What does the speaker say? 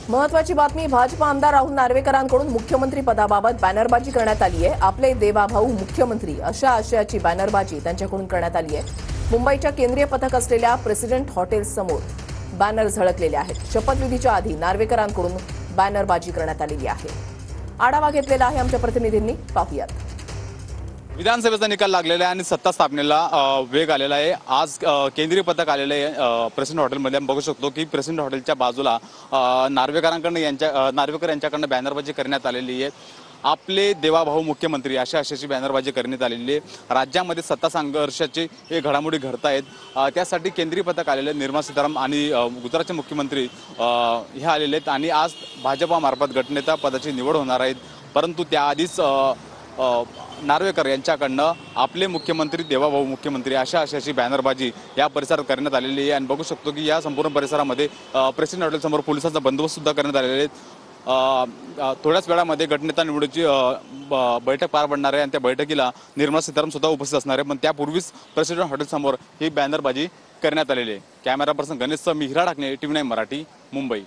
महत्वाची बातमी, भाजपा आमदार राहुल नार्वेकरांकडून मुख्यमंत्री पदाबाबत बॅनरबाजी करण्यात आली आहे। आपले देवाभाऊ मुख्यमंत्री अशा आशयाची बॅनरबाजी त्यांच्याकडून करण्यात आली आहे। मुंबईच्या केंद्रीय पथक असलेल्या प्रेसिडेंट हॉटेल समोर बॅनर झळकलेले आहेत। शपथविधीच्या आधी नार्वेकरांकडून बॅनरबाजी करण्यात आलेली आहे। आढावा घेतलेला आहे आमच्या प्रतिनिधींनी, पाहूयात। विधानसभेचा निकाल लागलेला आहे आणि सत्ता स्थापनेला वेग आलेला आहे। आज केंद्रीय पथक आलेले आहे प्रेसिडेंट हॉटेलमध्ये। बघू शकतो की प्रेसिडेंट हॉटेलच्या बाजूला नार्वेकर यांच्याकडनं बॅनरबाजी करण्यात आलेली आहे। आपले देवाभाऊ मुख्यमंत्री अशा आशयाची बॅनरबाजी करण्यात आलेली आहे। राज्यामध्ये सत्ता संघर्षाची हे घडामोडी घडत आहेत, त्यासाठी केंद्रीय पथक आलेले निर्मला सीतारामन आणि गुजरातचे मुख्यमंत्री हे आलेले आहेत आणि आज भाजपामार्फत गटनेता पदाची निवड होणार आहे। परंतु त्याआधीच नार्वेकर यांच्याकडनं आपले मुख्यमंत्री देवाभाऊ मुख्यमंत्री अशा आशयाची बॅनरबाजी या परिसरात करण्यात आलेली आहे। आणि बघू शकतो की या संपूर्ण परिसरामध्ये प्रेसिडेंट हॉटेल समोर पोलिसांचा बंदोबस्त सुद्धा करण्यात आलेला आहे। थोड्याच वेळामध्ये गटनेता निवडीची बैठक पार पडणार आहे आणि त्या बैठकीला निर्मला सीतारामन सुद्धा उपस्थित असणार आहे। पण त्यापूर्वीच प्रेसिडेंट हॉटेल समोर ही बॅनरबाजी करण्यात आलेली आहे। कॅमेरा पर्सन गणेशसह मी हिरा ढाकणे, TV9 मराठी, मुंबई।